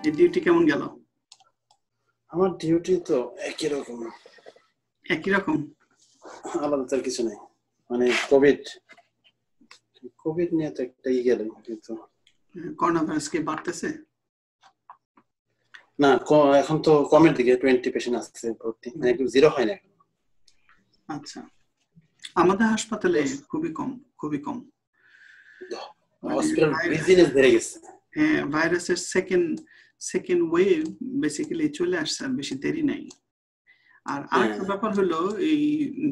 এই ডিউটি কেমন গেল? আমার ডিউটি তো একই রকম। আলাদা তার কিছু নেই, মানে কোভিড নিয়ে তো একটাই গেল, কিন্তু করোনা ভাইরাস কি বাড়তেছে? না, এখন তো কমের দিকে 20 পেশেন্ট আসছে ভর্তি, মানে একদম জিরো হয় না। আচ্ছা, আমাদের হাসপাতালে খুবই কম। হসপিটাল বিজিনেস বেড়ে গেছে। হ্যাঁ, ভাইরাসের সেকেন্ড ওয়েভ বেসিক্যালি চলে আসছে, বেশি দেরি নাই। আর আরেকটা ব্যাপার হলো, এই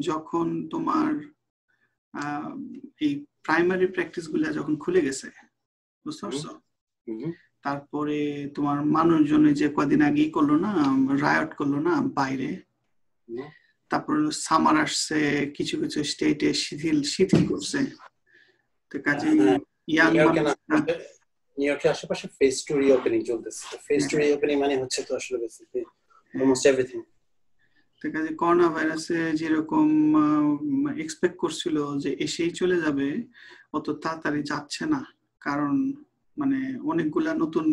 যখন তোমার এই প্রাইমারি প্র্যাকটিস গুলা যখন খুলে গেছে, বুঝতে পারছো? তারপরে তোমার মানুষজন যে কদিন আগে করলো না, রায়ট করলো না বাইরে, তারপর সামার আসছে, কিছু কিছু স্টেটে শিথিল করছে। তো কাজে ইয়াং নিউইয়র্কের আশেপাশে ফেজ 2 রিওপেনিং চলতেছে। ফেজ 2 রিওপেনিং মানে হচ্ছে তো আসলে বেসিক্যালি অলমোস্ট এভরিথিং। তো কাজে করোনা ভাইরাসে যেরকম এক্সপেক্ট করছিল যে এসেই চলে যাবে, অত তাড়াতাড়ি যাচ্ছে না। কারণ মানে অনেকগুলা নতুন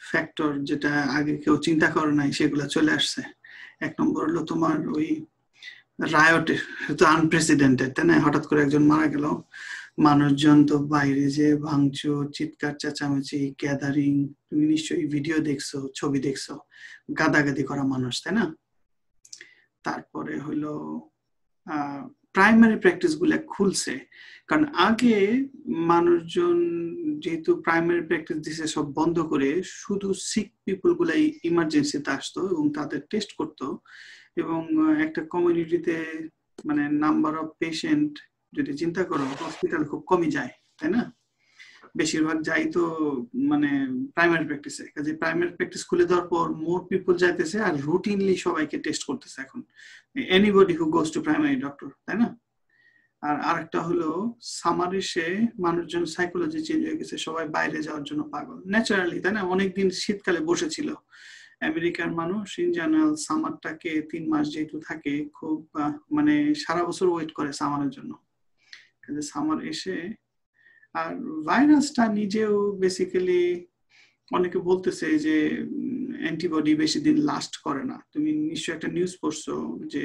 ফ্যাক্টর যেটা আগে কেউ চিন্তা করে নাই সেগুলা চলে আসছে। এক নম্বর হলো তোমার ওই রায়ট, তো আনপ্রেসিডেন্টেড, তাই না? হঠাৎ করে একজন মারা গেল, মানুষজন তো বাইরে যে ভাঙচুর, চিৎকার চেঁচামেচি, গ্যাদারিং, তুমি নিশ্চয়ই ভিডিও দেখছো, ছবি দেখছো, গাদাগাদি করা মানুষ, তাই না? তারপরে হলো প্রাইমারি প্র্যাকটিস গুলা খুলছে, কারণ আগে মানুষজন যেহেতু প্রাইমারি প্র্যাকটিস দিছে সব বন্ধ করে, শুধু সিক পিপল গুলাই ইমার্জেন্সিতে আসতো এবং তাদের টেস্ট করতো, এবং একটা কমিউনিটিতে মানে নাম্বার অফ পেশেন্ট যদি চিন্তা করো, হসপিটাল খুব কমই যায়, তাই না? বেশিরভাগ যাই তো মানে প্রাইমারি প্র্যাকটিসে। কাজে প্রাইমারি প্র্যাকটিস খুলে দেওয়ার পর মোর পিপল যাইতেছে আর রুটিনলি সবাইকে টেস্ট করতেছে এখন, anybody who goes to primary doctor, তাই না? আর আরেকটা হলো সামার এসে মানুষজন সাইকোলজি চেঞ্জ হয়ে গেছে, সবাই বাইরে যাওয়ার জন্য পাগল ন্যাচারালি, তাই না? অনেকদিন শীতকালে বসেছিল আমেরিকার মানুষ, ইন জেনারেল সামারটাকে 3 মাস যেহেতু থাকে, খুব মানে সারা বছর ওয়েট করে সামারের জন্য। কাজে সামার এসে, আর ভাইরাসটা নিজেও বেসিক্যালি অনেকে বলতেছে যে অ্যান্টিবডি বেশি দিন লাস্ট করে না। তুমি নিশ্চয়ই একটা নিউজ পড়ছো যে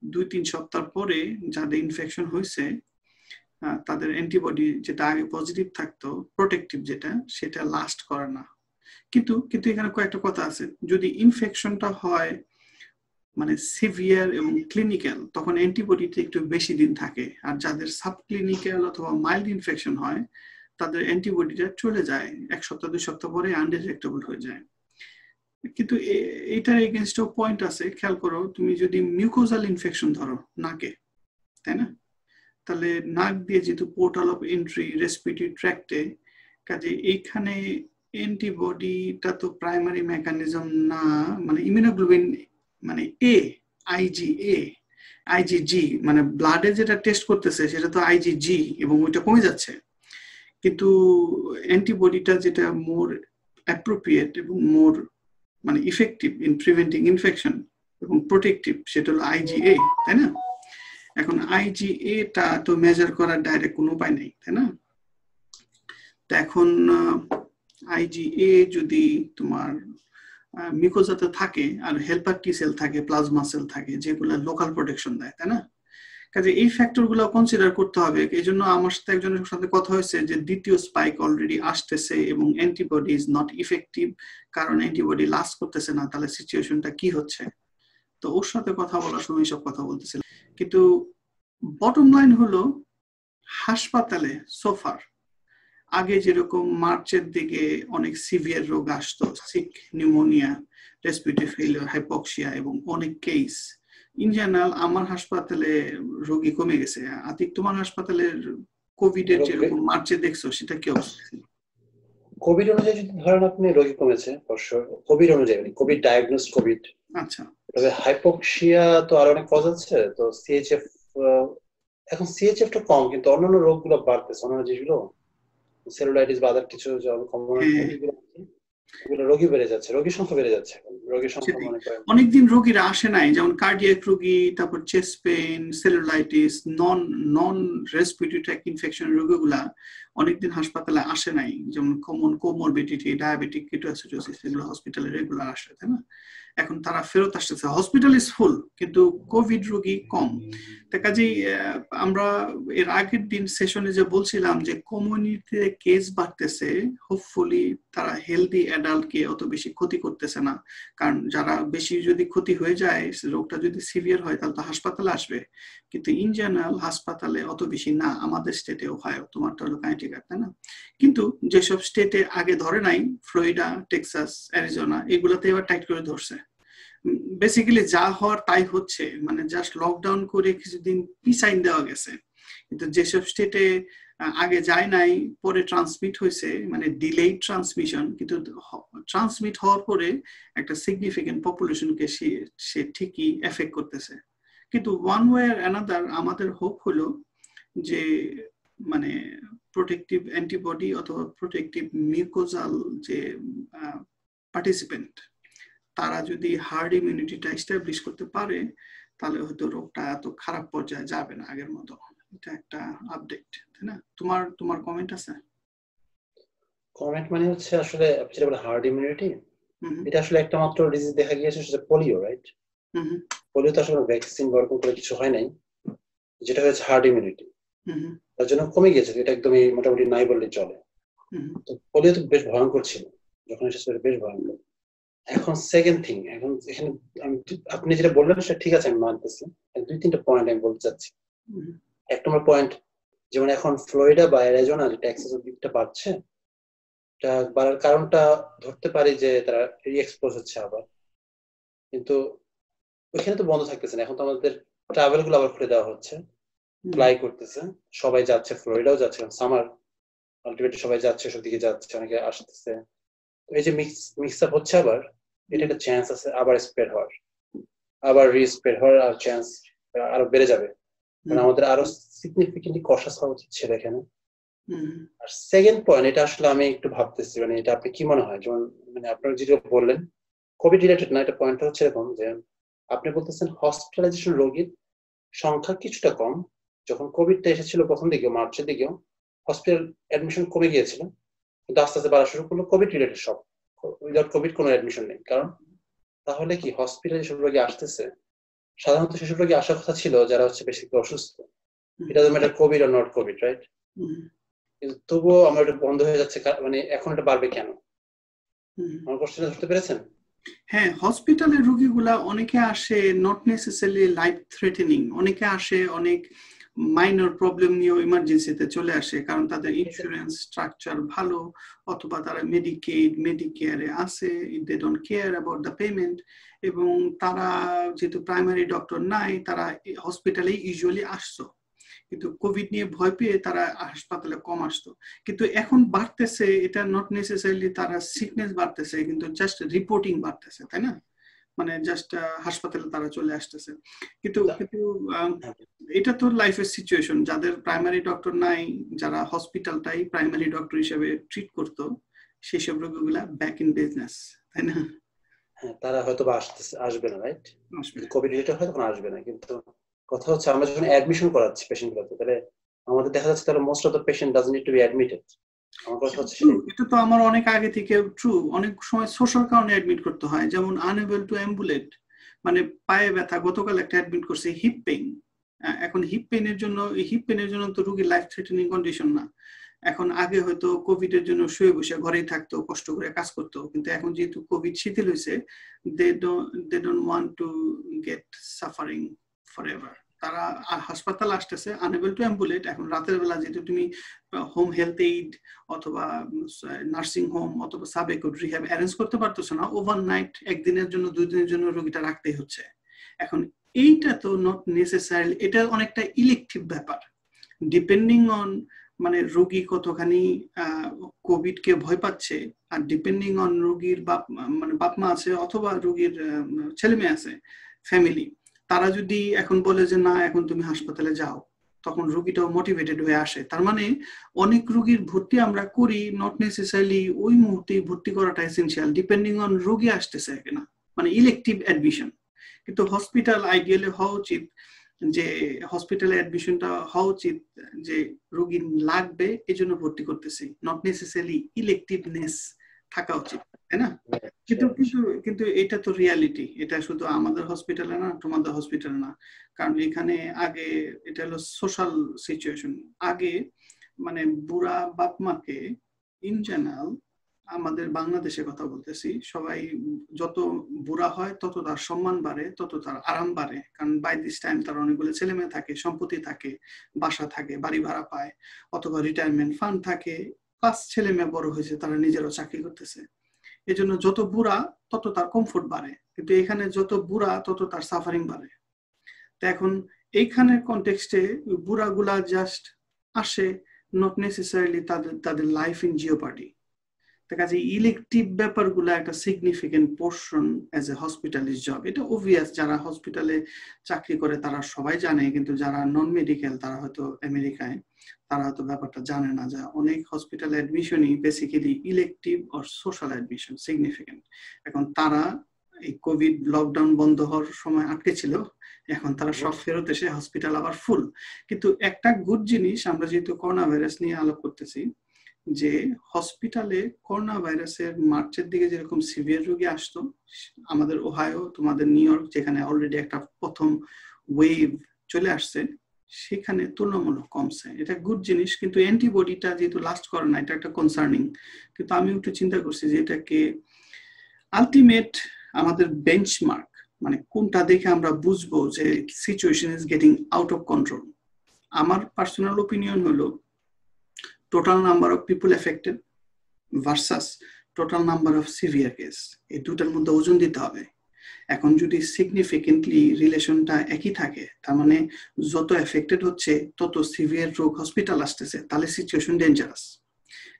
2-3 সপ্তাহ পরে যাদের ইনফেকশন হয়েছে তাদের অ্যান্টিবডি যেটা আগে পজিটিভ থাকতো, প্রোটেক্টিভ যেটা, সেটা লাস্ট করে না। কিন্তু এখানে কয়েকটা কথা আছে। যদি ইনফেকশনটা হয় মানে সিভিয়ার এবং ক্লিনিক্যাল, তখন অ্যান্টিবডিটা একটু বেশি দিন থাকে। আর যাদের সাবক্লিনিক্যাল অথবা মাইল্ড ইনফেকশন হয়, তাদের অ্যান্টিবডিটা চলে যায় 1 সপ্তাহ 2 সপ্তাহ পরে, আনডিটেক্টেবল হয়ে যায়। কিন্তু এটার এগেইনস্টও পয়েন্ট আছে। খেয়াল করো, তুমি যদি মিউকোজাল ইনফেকশন ধরো নাকে, তাই না? তাহলে নাক দিয়ে যেহেতু পোর্টাল অফ এন্ট্রি রেসপিরেটরি ট্র্যাক্টে, কাজে এইখানে অ্যান্টিবডিটা তো প্রাইমারি মেকানিজম না, মানে ইমিউনোগ্লোবিন মানে আইজিজি, মানে ব্লাডে যেটা টেস্ট করতেছে সেটা তো আইজিজি, এবং ওইটা কমে যাচ্ছে। কিন্তু অ্যান্টিবডিটা যেটা মোর অ্যাপ্রোপ্রিয়েট এবং মোর মানে ইফেক্টিভ ইন প্রিভেন্টিং ইনফেকশন এবং প্রোটেক্টিভ, সেটা হলো আইজিএ, তাই না? এখন আইজিএটা তো মেজার করার ডাইরেক্ট কোনো উপায় নেই, তাই না? তো এখন আইজিএ যদি তোমার মিউকোজাতে থাকে, আর হেল্পার টি সেল থাকে, প্লাজমা সেল থাকে, যেগুলো লোকাল প্রোটেকশন দেয়, তাই না? কাজে এই ফ্যাক্টরগুলো কনসিডার করতে হবে। এই জন্য আমার সাথে একজনের সাথে কথা হয়েছে যে দ্বিতীয় স্পাইক অলরেডি আসতেছে এবং অ্যান্টিবডি ইজ নট ইফেক্টিভ, কারণ অ্যান্টিবডি লাস্ট করতেছে না। তাহলে সিচুয়েশনটা কি হচ্ছে? তো ওর সাথে কথা বলার সময় সব কথা বলতেছিলাম। কিন্তু বটম লাইন হলো, হাসপাতালে সোফার আগে যেরকম মার্চের দিকে অনেক সিভিয়ার রোগ আসতো, sick, pneumonia, respiratory failure, hypoxia, এবং অনেক কেস, ইন জেনারেল আমার হাসপাতালে রোগী কমে গেছে। আতিক, তোমার হাসপাতালের কোভিড এর যেরকম মার্চে দেখছো, সেটা কি অবস্থা ছিল? কোভিড অনুযায়ী যদি ধরেন আপনি রোগী কমেছে, কোভিড অনুযায়ী, কোভিড ডায়াগনোসড কোভিড। আচ্ছা, তবে হাইপক্সিয়া তো আর অনেক কজ আছে, তো সিএইচএফ, এখন সিএইচএফটা কম, কিন্তু অন্যান্য রোগগুলো বাড়তেছে, অন্যান্য যেগুলো সেলুলাইটিস বা আদার কিছু কমন, এগুলো রোগী বেড়ে যাচ্ছে, রোগীর সংখ্যা বেড়ে যাচ্ছে। রোগীর সংখ্যা মনে করেন অনেকদিন রোগীরা আসে নাই, যেমন কার্ডিয়াক রোগী, তারপর চেস্ট পেইন, সেলুলাইটিস, নন রেসপিরেটরি ট্র্যাক্ট ইনফেকশন রোগীগুলা অনেকদিন হাসপাতালে আসে নাই, যেমন কমন কোমরবিডিটি, ডায়াবেটিক কিটোঅ্যাসিডোসিস, এগুলো হসপিটালে রেগুলার আসে, তাই না? এখন তারা ফেরত আসতেছে, হসপিটাল ইজ ফুল, কিন্তু কোভিড রোগী কম। তা কাজেই আমরা এর আগের দিন সেশনে যে বলছিলাম যে কমিউনিটিতে কেস বাড়তেছে, হোপফুলি তারা হেলদি অ্যাডাল্টকে অত বেশি ক্ষতি করতেছে না, কারণ যারা বেশি যদি ক্ষতি হয়ে যায়, রোগটা যদি সিভিয়ার হয়, তাহলে তো হাসপাতালে আসবে, কিন্তু ইন জেনারেল হাসপাতালে অত বেশি না। আমাদের স্টেটে ওহাইও, তোমারটা হলো কানেক্টিকাট, তাই না? কিন্তু যেসব স্টেটে আগে ধরে নাই, ফ্লোরিডা, টেক্সাস, অ্যারিজোনা, এগুলোতে এবার টাইট করে ধরছে। বেসিক্যালি যা হওয়ার তাই হচ্ছে, মানে জাস্ট লকডাউন করে কিছুদিন পিছাইন দেওয়া গেছে, কিন্তু যেসব স্টেটে আগে যায় নাই, পরে ট্রান্সমিট হয়েছে, মানে ডিলেড ট্রান্সমিশন, কিন্তু ট্রান্সমিট হওয়ার পরে একটা সিগনিফিকেন্ট পপুলেশনকে সে ঠিকই এফেক্ট করতেছে। কিন্তু ওয়ান ওয়ে আর অ্যানাদার আমাদের হোপ হলো যে মানে প্রোটেক্টিভ অ্যান্টিবডি অথবা প্রোটেক্টিভ মিউকোজাল যে পার্টিসিপেন্ট, তারা যদি হার্ড ইমিউনিটিটা এস্টাবলিশ করতে পারে, তাহলে হয়তো রোগটা এত খারাপ পর্যায়ে যাবে না আগের মতো। এটা একটা আপডেট, তাই না? তোমার কমেন্ট আছে? কমেন্ট মানে হচ্ছে আসলে যেটা বলে হার্ড ইমিউনিটি, এটা আসলে একটা মাত্র ডিজিজ দেখা গিয়েছে, সেটা পোলিও, রাইট? পোলিও তো আসলে ভ্যাকসিন ব্যবহার করে কিছু হয় নাই, যেটা হচ্ছে হার্ড ইমিউনিটি, তার জন্য কমে গিয়েছে, এটা একদমই মোটামুটি নাই বললে চলে। তো পোলিও তো বেশ ভয়ঙ্কর ছিল যখন এসেছিল, বেশ ভয়ঙ্কর। এখন সেকেন্ড থিং, এখন এখানে আপনি যেটা বললেন সেটা ঠিক আছে, আমি মানতেছি। 2-3টা পয়েন্ট আমি বলতে চাচ্ছি। এক নম্বর পয়েন্ট, যেমন এখন ফ্লোরিডা বা অ্যারিজোনা, টেক্সাসের দিকটা বাড়ছে, এটা বাড়ার কারণটা ধরতে পারি যে তারা রি-এক্সপোজ হচ্ছে আবার, কিন্তু ওইখানে তো বন্ধ থাকতেছে না। এখন তো আমাদের ট্রাভেল গুলো আবার খুলে দেওয়া হচ্ছে, ফ্লাই করতেছে, সবাই যাচ্ছে, ফ্লোরিডাও যাচ্ছে, সামার আলটিমেটলি সবাই যাচ্ছে, সব দিকে যাচ্ছে, অনেকে আসতেছে। এই যে মিক্স আপ হচ্ছে আবার, এটা একটা চান্স আছে আবার স্প্রেড হওয়ার, আবার রিস্প্রেড হওয়ার আর চান্স আরো বেড়ে যাবে। মানে আমাদের আরো সিগনিফিকেন্টলি কশাস হওয়া উচিত ছিল এখানে। আর সেকেন্ড পয়েন্ট, এটা আসলে আমি একটু ভাবতেছি, মানে এটা আপনি কি মনে হয়, যেমন মানে আপনারা যেটা বললেন কোভিড রিলেটেড না, এটা পয়েন্টটা হচ্ছে এরকম যে আপনি বলতেছেন হসপিটালাইজেশন রোগীর সংখ্যা কিছুটা কম, যখন কোভিডটা এসেছিল প্রথম দিকে মার্চের দিকেও হসপিটাল অ্যাডমিশন কমে গিয়েছিল, কিন্তু আস্তে আস্তে বাড়া শুরু করলো কোভিড রিলেটেড সব, উইদাউট কোভিড কোনো অ্যাডমিশন নেই। কারণ তাহলে কি হসপিটালে যেসব রোগী আসতেছে, সাধারণত সেসব রোগী আসার কথা ছিল যারা হচ্ছে বেশি অসুস্থ, এটা matter Covid are not Covid, right? কিন্তু তবুও আমার এটা বন্ধ হয়ে যাচ্ছে, মানে এখন এটা বাড়বে কেন? আমার কোশ্চেনটা ধরতে পেরেছেন? হ্যাঁ, হসপিটালের রোগীগুলা অনেকে আসে নট নেসেসারিলি লাইফ থ্রেটেনিং, অনেকে আসে অনেক মাইনর প্রবলেম নিয়েও ইমার্জেন্সিতে চলে আসে, কারণ তাদের ইন্স্যুরেন্স স্ট্রাকচার ভালো, অথবা তারা মেডিকেড মেডিকেয়ারে আছে, they don't care about the payment, এবং তারা যেহেতু প্রাইমারি ডক্টর নাই, তারা হসপিটালে ইউজুয়ালি আসতো, কিন্তু কোভিড নিয়ে ভয় পেয়ে তারা হাসপাতালে কম আসতো। কিন্তু এখন বাড়তেছে, এটা নট নেসেসারিলি তারা সিকনেস বাড়তেছে, কিন্তু জাস্ট রিপোর্টিং বাড়তেছে, তাই না? মানে জাস্ট হাসপাতালে তারা চলে আসতেছে। কিন্তু এটা তো লাইফের সিচুয়েশন, যাদের প্রাইমারি ডক্টর নাই, যারা হসপিটালটাই প্রাইমারি ডক্টর হিসেবে ট্রিট করতো, সেসব রোগীগুলা ব্যাক ইন বিজনেস, তাই না? হ্যাঁ, তারা হয়তো আসবে না, রাইট? কোভিড রিলেটেড হয়তো আসবে না, কিন্তু কথা হচ্ছে আমরা যখন অ্যাডমিশন করাচ্ছি পেশেন্ট গুলোকে, তাহলে আমাদের দেখা যাচ্ছে তাহলে most of the patient doesn't need to be admitted. আমার কথা হচ্ছে এটা তো আমার অনেক আগে থেকে ট্রু, অনেক সময় সোশ্যাল কারণে অ্যাডমিট করতে হয়, যেমন আনএবল টু অ্যাম্বুলেট, মানে পায়ে ব্যথা, গতকাল একটা অ্যাডমিট করছে হিপ পেইন। এখন হিপ পেইনের জন্য তো রোগীর লাইফ থ্রেটেনিং কন্ডিশন না। এখন আগে হয়তো কোভিড এর জন্য শুয়ে বসে ঘরেই থাকতো, কষ্ট করে কাজ করতো, কিন্তু এখন যেহেতু কোভিড শিথিল হয়েছে, they don't want to get suffering forever. তারা হাসপাতাল আসতেছে আনএবল টু অ্যাম্বুলেট। এখন রাতের বেলা যেহেতু তুমি হোম হেলথ এইড অথবা নার্সিং হোম অথবা সাব-একুট রিহ্যাব অ্যারেঞ্জ করতে পারতেছ না, ওভারনাইট, একদিনের জন্য 2 দিনের জন্য রোগীটা রাখতেই হচ্ছে। এখন এইটা তো নট নেসেসারিলি, এটা অনেকটা ইলেকটিভ ব্যাপার, ডিপেন্ডিং অন মানে রোগী কতখানি কোভিড কে ভয় পাচ্ছে, আর ডিপেন্ডিং অন রোগীর বাপ মা আছে অথবা রোগীর ছেলে মেয়ে আছে, ফ্যামিলি, তারা যদি এখন বলে যে না এখন তুমি হাসপাতালে যাও, তখন রোগীটাও মোটিভেটেড হয়ে আসে। তার মানে অনেক রোগীর ভর্তি আমরা করি, নট নেসেসারিলি ওই মুহূর্তে ভর্তি করাটা এসেনশিয়াল, ডিপেন্ডিং অন রোগী আসতেছে কিনা, মানে ইলেকটিভ অ্যাডমিশন। কিন্তু হসপিটাল আইডিয়ালি হওয়া উচিত যে হসপিটালে অ্যাডমিশনটা হওয়া উচিত যে রোগী লাগবে এজন্য ভর্তি করতেছি, নট নেসেসারিলি ইলেকটিভনেস থাকা উচিত, তাই না? কিন্তু কিন্তু কিন্তু এটা তো রিয়ালিটি, এটা শুধু আমাদের হসপিটালে না, তোমাদের হসপিটালে না, কারণ এখানে আগে এটা হলো সোশ্যাল সিচুয়েশন। আগে মানে বুড়া বাপ মাকে ইন জেনারেল, আমাদের বাংলাদেশের কথা বলতেছি, সবাই যত বুড়া হয় তত তার সম্মান বাড়ে, তত তার আরাম বাড়ে, কারণ বাই দিস টাইম তার অনেকগুলো ছেলে মেয়ে থাকে, সম্পত্তি থাকে, বাসা থাকে, বাড়ি ভাড়া পায়, অথবা রিটায়ারমেন্ট ফান্ড থাকে, প্লাস ছেলে মেয়ে বড় হয়েছে, তারা নিজেরও চাকরি করতেছে। এই জন্য যত বুড়া তত তার কমফোর্ট বাড়ে, কিন্তু এখানে যত বুড়া তত তার সাফারিং বাড়ে। তো এখন এইখানের কনটেক্সটে বুড়াগুলা জাস্ট আসে, নট নেসেসারিলি তাদের লাইফ ইন জিওপার্ডি। কাজে ইলেকটিভ ব্যাপারগুলো একটা significant portion as a hospitalist job. এটা অবভিয়াস, যারা হসপিটালে চাকরি করে তারা সবাই জানে, কিন্তু যারা নন মেডিকেল তারা হয়তো আমেরিকায়, তারা হয়তো ব্যাপারটা জানে না যে অনেক হসপিটাল অ্যাডমিশনই basically elective or social admission significant. এখন তারা এই কোভিড লকডাউন বন্ধ হওয়ার সময় আটকে ছিল, এখন তারা সব ফেরত এসে হসপিটাল আবার ফুল। কিন্তু একটা গুড জিনিস, আমরা যেহেতু করোনা ভাইরাস নিয়ে আলাপ করতেছি, যে হসপিটালে করোনা ভাইরাসের মার্চের দিকে যেরকম সিভিয়ার রোগী আসতো, আমাদের ওহাইও, তোমাদের নিউ ইয়র্ক, যেখানে অলরেডি একটা প্রথম ওয়েভ চলে আসছে, সেখানে তুলনামূলক কমছে। এটা গুড জিনিস, কিন্তু অ্যান্টিবডিটা যেহেতু লাস্ট করে না, এটা একটা কনসার্নিং। কিন্তু আমি একটু চিন্তা করছি যে এটাকে আলটিমেট আমাদের বেঞ্চমার্ক, মানে কোনটা দেখে আমরা বুঝবো যে situation is getting out of control. আমার পার্সোনাল ওপিনিয়ন হলো total number of people affected versus total number of severe case, এই দুটার মধ্যে ওজন দিতে হবে। এখন যদি সিগনিফিকেন্টলি রিলেশনটা একই থাকে, তার মানে যত এফেক্টেড হচ্ছে তত সিভিয়ার রোগ হসপিটাল আসতেছে, তাহলে সিচুয়েশন ডেঞ্জারাস।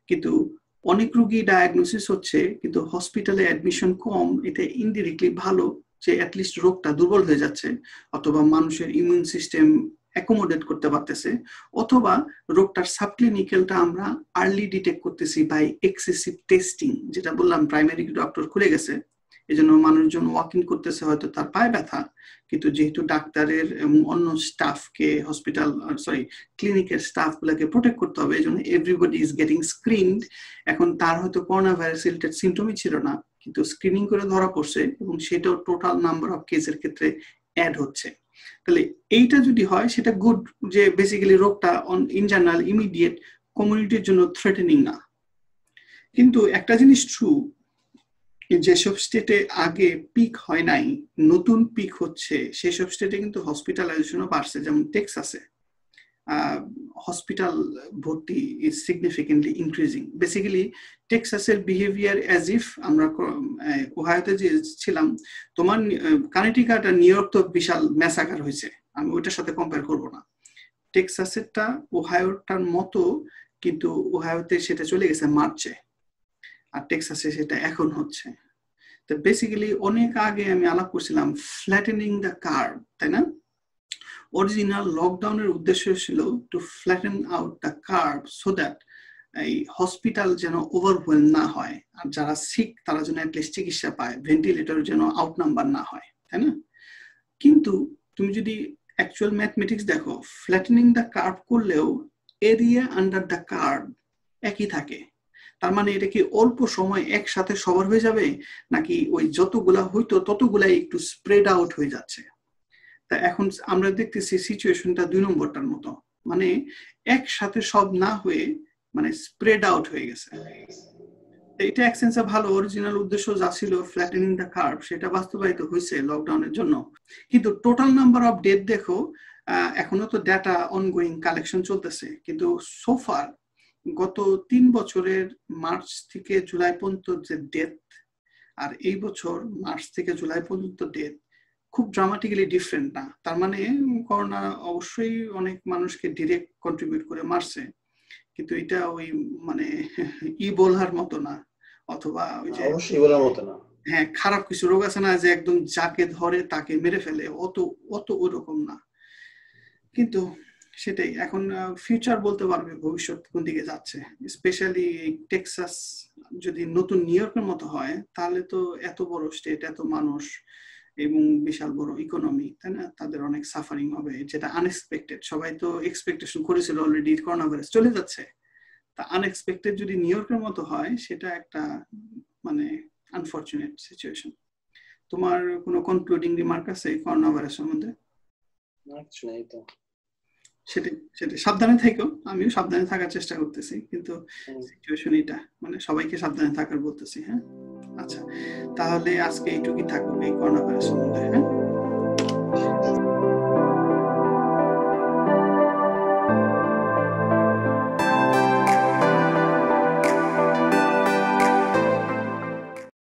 কিন্তু অনেক রোগী ডায়াগনোসিস হচ্ছে কিন্তু হসপিটালে অ্যাডমিশন কম, এটা ইনডিরেক্টলি ভালো যে অ্যাটলিস্ট রোগটা দুর্বল হয়ে যাচ্ছে, অথবা মানুষের ইমিউন সিস্টেম অ্যাকোমোডেট করতে পারতেছে, অথবা রোগটার সাবক্লিনিক্যালটা আমরা আর্লি ডিটেক্ট করতেছি বাই এক্সেসিভ টেস্টিং। যেটা বললাম, প্রাইমারি ডক্টর খুলে গেছে, এই জন্য মানুষজন ওয়াক ইন করতেছে, হয়তো তার পায়ে ব্যথা, কিন্তু যেহেতু ডাক্তারের এবং অন্য স্টাফকে, হসপিটাল ক্লিনিকের স্টাফগুলোকে প্রোটেক্ট করতে হবে, এই জন্য এভরিবডি ইজ গেটিং স্ক্রিনড। এখন তার হয়তো করোনা ভাইরাস রিলেটেড সিমটমই ছিল না, কিন্তু স্ক্রিনিং করে ধরা পড়ছে, এবং সেটাও টোটাল নাম্বার অফ কেসের ক্ষেত্রে অ্যাড হচ্ছে। তাহলে এইটা যদি হয় সেটা গুড, যে বেসিক্যালি রোগটা ইন জেনারেল ইমিডিয়েট কমিউনিটির জন্য থ্রেটেনিং না। কিন্তু একটা জিনিস ট্রু, যেসব স্টেটে আগে পিক হয় নাই, নতুন পিক হচ্ছে, সেসব স্টেটে কিন্তু হসপিটালাইজেশনও বাড়ছে। যেমন টেক্সাসে হসপিটাল ভর্তি ইজ সিগনিফিকেন্টলি ইনক্রিজিং। বেসিক্যালি টেক্সাসের বিহেভিয়ার অ্যাজ ইফ আমরা ওহাইওতে যে ছিলাম, তোমার কানেটিকাট আর নিউ ইয়র্ক তো বিশাল ম্যাসাকার হয়েছে, আমি ওইটার সাথে কম্পেয়ার করবো না। টেক্সাসেরটা ওহাইওটার মতো, কিন্তু ওহাইওতে সেটা চলে গেছে মার্চে, আর টেক্সাসে সেটা এখন হচ্ছে। তো বেসিক্যালি অনেক আগে আমি আলাপ করছিলাম ফ্ল্যাটেনিং দ্য কার্ভ, তাই না? অরিজিনাল লকডাউনের উদ্দেশ্য ছিল to flatten out the curve so that এই হসপিটাল যেন ওভারওয়েলম না হয়, আর যারা সিক তারা যেন অ্যাটলিস্ট চিকিৎসা পায়, ভেন্টিলেটর যেন আউট নাম্বার না হয়, তাই না? কিন্তু তুমি যদি অ্যাকচুয়াল ম্যাথমেটিক্স দেখো, ফ্ল্যাটেনিং দ্য কার্ভ করলেও এরিয়া আন্ডার দ্য কার্ভ একই থাকে। তার মানে এটা কি অল্প সময় একসাথে সবার হয়ে যাবে, নাকি ওই যতগুলা হইতো ততগুলাই একটু স্প্রেড আউট হয়ে যাচ্ছে? তা এখন আমরা দেখতেছি সিচুয়েশনটা 2 নম্বরটার মতো, মানে একসাথে সব না হয়ে মানে স্প্রেড আউট হয়ে গেছে। এটা এক সেন্সে ভালো, অরিজিনাল উদ্দেশ্য যা ছিল ফ্ল্যাটেনিং দ্য কার্ভ, সেটা বাস্তবায়িত হয়েছে লকডাউনের জন্য। কিন্তু টোটাল নাম্বার অফ ডেথ দেখো, এখনো তো ডাটা অনগোয়িং কালেকশন চলতেছে, কিন্তু সোফার গত 3 বছরের মার্চ থেকে জুলাই পর্যন্ত যে ডেথ, আর এই বছর মার্চ থেকে জুলাই পর্যন্ত ডেথ খুব ড্রামাটিক্যালি ডিফারেন্ট না। তার মানে করোনা অবশ্যই অনেক মানুষকে ডিরেক্ট কন্ট্রিবিউট করে মারছে, কিন্তু এটা ওই মানে ইবোলার মতো না, অথবা ওই যে অবশ্যই ইবোলার মতো না, হ্যাঁ খারাপ কিছু রোগ আছে না যে একদম যাকে ধরে তাকে মেরে ফেলে, অত ওরকম না। কিন্তু সেটাই, এখন ফিউচার বলতে পারবে ভবিষ্যৎ কোন দিকে যাচ্ছে। স্পেশালি টেক্সাস যদি নতুন নিউ ইয়র্কের মতো হয়, তাহলে তো এত বড় স্টেট, এত মানুষ এবং বিশাল বড় ইকোনমি, তাই না? তাদের অনেক সাফারিং হবে, যেটা আনএক্সপেক্টেড। সবাই তো এক্সপেকটেশন করেছিল অলরেডি করোনা ভাইরাস চলে যাচ্ছে, তা আনএক্সপেক্টেড যদি নিউ ইয়র্কের মতো হয়, সেটা একটা মানে আনফরচুনেট সিচুয়েশন। তোমার কোনো কনক্লুডিং রিমার্ক আছে করোনা ভাইরাস সম্বন্ধে? সেটাই সাবধানে থেকো, আমিও সাবধানে থাকার চেষ্টা করতেছি, কিন্তু সিচুয়েশন এটা, মানে সবাইকে সাবধানে থাকার বলতেছি। হ্যাঁ, আচ্ছা, তাহলে আজকে এইটুকুই থাকবে এই করোনা ভাইরাস সম্বন্ধে। হ্যাঁ।